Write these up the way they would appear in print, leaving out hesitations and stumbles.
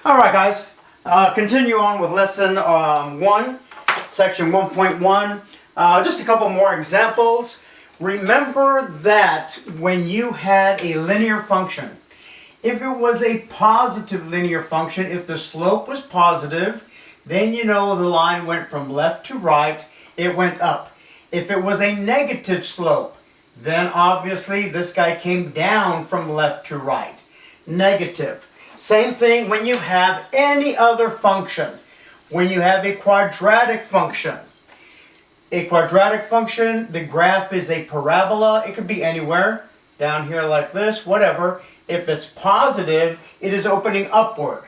Alright guys, continue on with lesson 1, section 1.1. Just a couple more examples. Remember that when you had a linear function, if it was a positive linear function, if the slope was positive, then you know the line went from left to right, it went up. If it was a negative slope, then obviously this guy came down from left to right. Negative. Same thing when you have any other function. When you have a quadratic function. A quadratic function, the graph is a parabola. It could be anywhere. Down here like this, whatever. If it's positive, it is opening upward.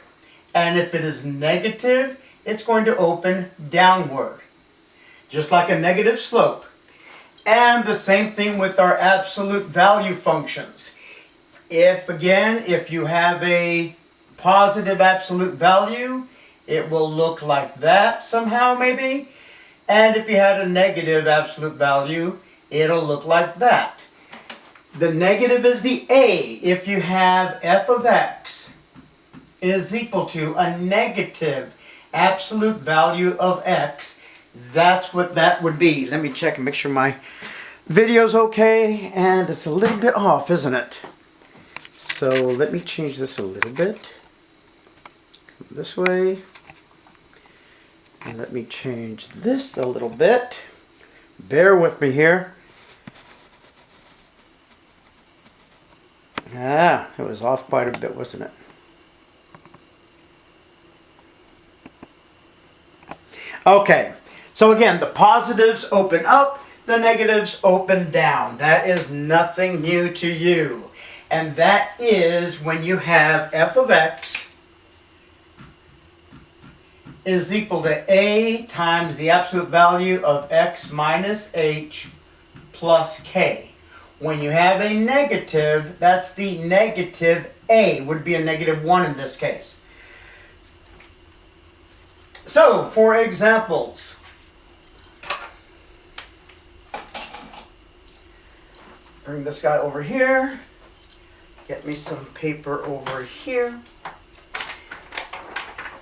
And if it is negative, it's going to open downward. Just like a negative slope. And the same thing with our absolute value functions. If you have a positive absolute value, it will look like that somehow maybe. And if you had a negative absolute value, it'll look like that. The negative is the a. If you have f of x is equal to a negative absolute value of x, that's what that would be. Let me check and make sure my video's okay, and it's a little bit off, isn't it? So let me change this a little bit. Come this way. And let me change this a little bit. Bear with me here. It was off quite a bit, wasn't it? Okay, so again, the positives open up, the negatives open down. That is nothing new to you. And that is when you have f of x is equal to a times the absolute value of x minus h plus k. When you have a negative, that's the negative a, would be a negative 1 in this case. So, for examples, bring this guy over here. Get me some paper over here.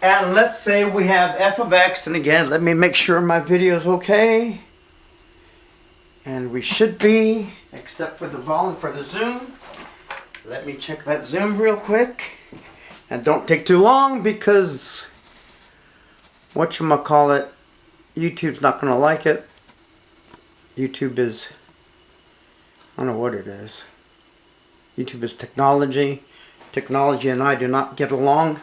And let's say we have f of x, and again, let me make sure my video is okay. And we should be, except for the volume for the zoom. Let me check that zoom real quick. And don't take too long because whatchamacallit, YouTube's not going to like it. YouTube is, I don't know what it is. YouTube is technology. Technology and I do not get along.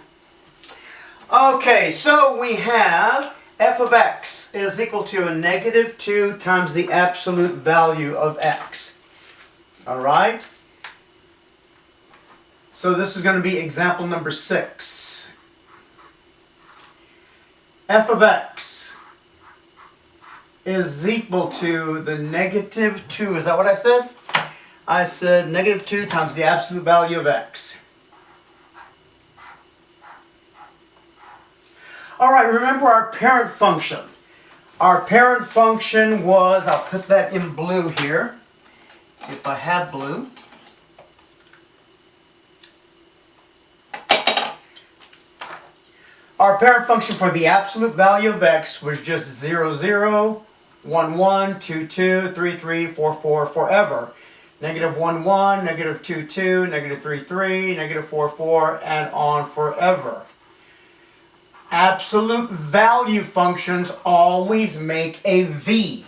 Okay, so we have f of x is equal to a negative 2 times the absolute value of x. Alright? So this is going to be example number 6. F of x is equal to the negative 2. Is that what I said? I said negative 2 times the absolute value of x. Alright, remember our parent function. Our parent function was, I'll put that in blue here, if I have blue. Our parent function for the absolute value of x was just 0, 0, 1, 1, 2, 2, 3, 3, 4, 4, forever. Negative 1, 1, negative 2, 2, negative 3, 3, negative 4, 4, and on forever. Absolute value functions always make a V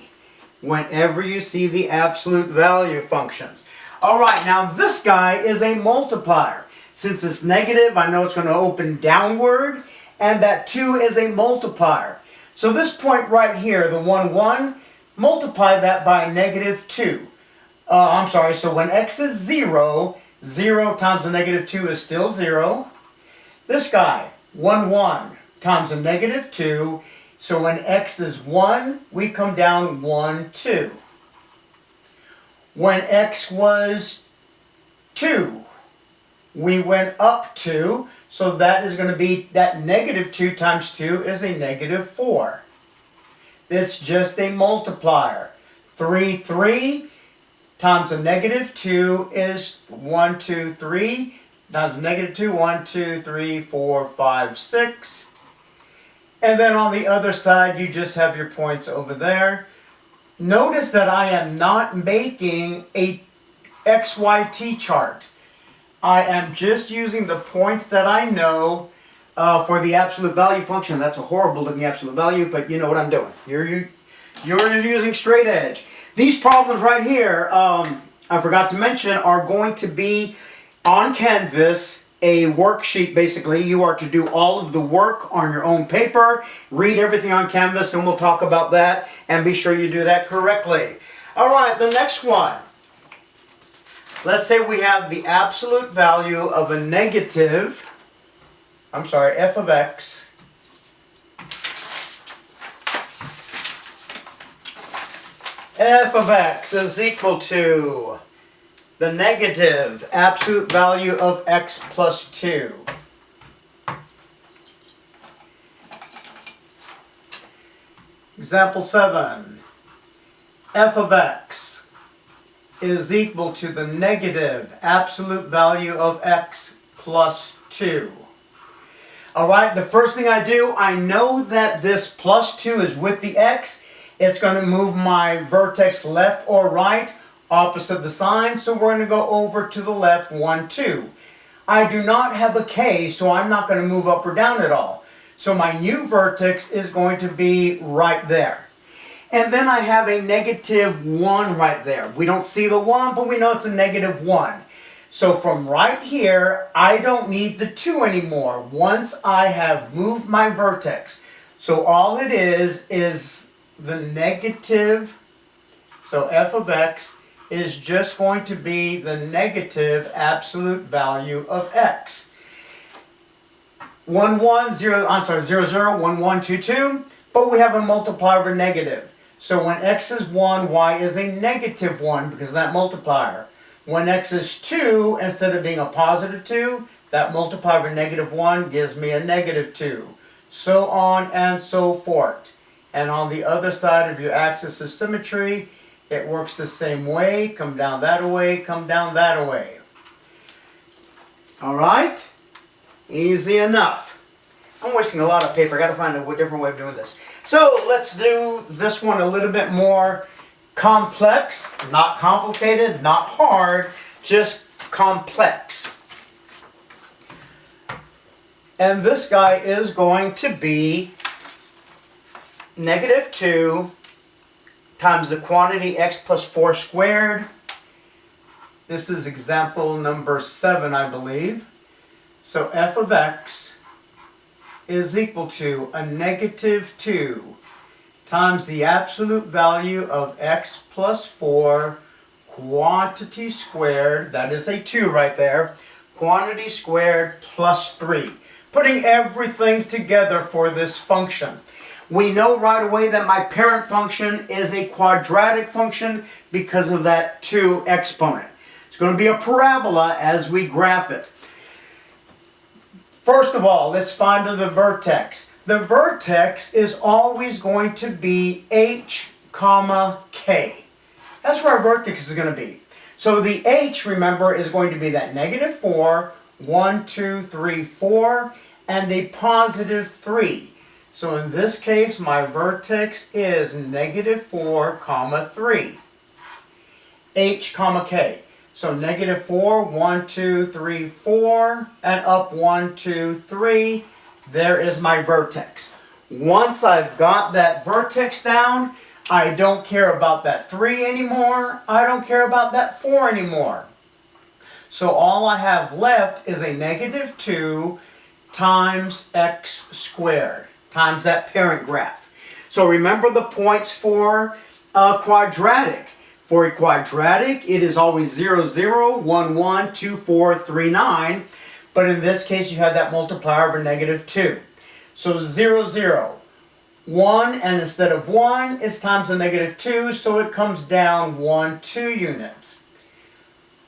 whenever you see the absolute value functions. Alright, now this guy is a multiplier. Since it's negative, I know it's going to open downward, and that 2 is a multiplier. So this point right here, the 1, 1, multiply that by a negative 2. So when x is 0, 0 times the negative 2 is still 0. This guy, 1, 1 times a negative 2. So when x is 1, we come down 1, 2. When x was 2, we went up 2. So that is going to be, that negative 2 times 2 is a negative 4. It's just a multiplier. 3, 3 times a negative 2 is 1, 2, 3. times negative 2, 1, 2, 3, 4, 5, 6. And then on the other side, you just have your points over there. Notice that I am not making a XYT chart. I am just using the points that I know for the absolute value function. That's a horrible looking absolute value, but you know what I'm doing. You're using straight edge. These problems right here, I forgot to mention, are going to be on Canvas, a worksheet basically. You are to do all of the work on your own paper, read everything on Canvas, and we'll talk about that, and be sure you do that correctly. Alright, the next one. Let's say we have the absolute value of a negative, f of x, f of x is equal to the negative absolute value of x plus 2. Example 7. F of x is equal to the negative absolute value of x plus 2. Alright, the first thing I do, I know that this plus 2 is with the x. It's going to move my vertex left or right, opposite the sign, so we're going to go over to the left 1, 2. I do not have a k, so I'm not going to move up or down at all. So my new vertex is going to be right there. And then I have a negative 1 right there. We don't see the 1, but we know it's a negative 1. So from right here, I don't need the 2 anymore once I have moved my vertex. So all it is the negative, so f of x is just going to be the negative absolute value of x. 1, 1, 0, 0, 0, 1, 1, 2, 2, but we have a multiplier of a negative. So when x is 1, y is a negative 1 because of that multiplier. When x is 2, instead of being a positive 2, that multiplier of a negative 1 gives me a negative 2. So on and so forth. And on the other side of your axis of symmetry, it works the same way. Come down that way, come down that way. Alright? Easy enough. I'm wasting a lot of paper. I got to find a different way of doing this. So let's do this one a little bit more complex. Not complicated, not hard, just complex. And this guy is going to be negative 2 times the quantity x plus 4 squared. This is example number 7, I believe. So f of x is equal to a negative 2 times the absolute value of x plus 4 quantity squared, that is a 2 right there, quantity squared plus 3. Putting everything together for this function. We know right away that my parent function is a quadratic function because of that 2 exponent. It's going to be a parabola as we graph it. First of all, let's find the vertex. The vertex is always going to be h, comma, k. That's where our vertex is going to be. So the h, remember, is going to be that negative 4, 1, 2, 3, 4, and a positive 3. So in this case, my vertex is negative 4, comma 3. H, comma, k. So negative 4, 1, 2, 3, 4, and up 1, 2, 3. There is my vertex. Once I've got that vertex down, I don't care about that 3 anymore. I don't care about that 4 anymore. So all I have left is a negative 2 times x squared, times that parent graph. So remember the points for a quadratic. For a quadratic, it is always 0, 0, 1, 1, 2, 4, 3, 9. But in this case, you have that multiplier of a negative 2. So 0, 0, 1, and instead of 1, it's times a negative 2, so it comes down 1, 2 units.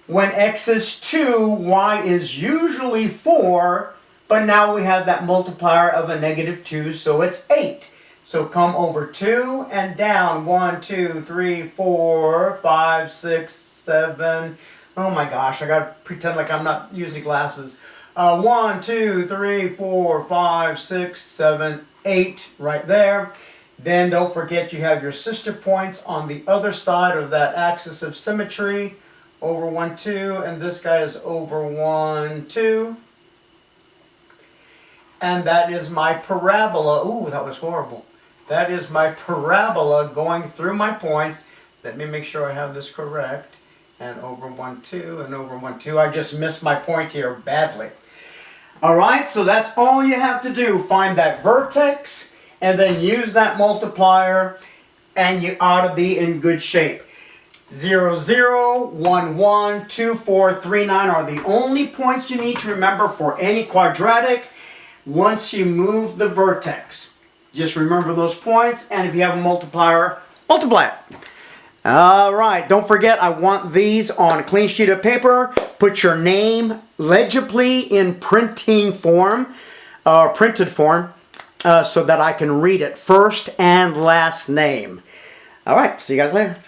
When x is 2, y is usually 4, but now we have that multiplier of a negative 2, so it's 8. So come over 2 and down 1, 2, 3, 4, 5, 6, 7. Oh my gosh, I gotta pretend like I'm not using glasses. 1, 2, 3, 4, 5, 6, 7, 8 right there. Then don't forget you have your sister points on the other side of that axis of symmetry. Over 1, 2, and this guy is over 1, 2. And that is my parabola. Ooh, that was horrible. That is my parabola going through my points. Let me make sure I have this correct. And over 1, 2, and over 1, 2. I just missed my point here badly. Alright, so that's all you have to do. Find that vertex, and then use that multiplier, and you ought to be in good shape. 0, 0, 1, 1, 2, 4, 3, 9 are the only points you need to remember for any quadratic once you move the vertex. Just remember those points, and if you have a multiplier, multiply it. Alright, don't forget I want these on a clean sheet of paper. Put your name legibly in printing form, printed form, so that I can read it. First and last name. Alright, see you guys later.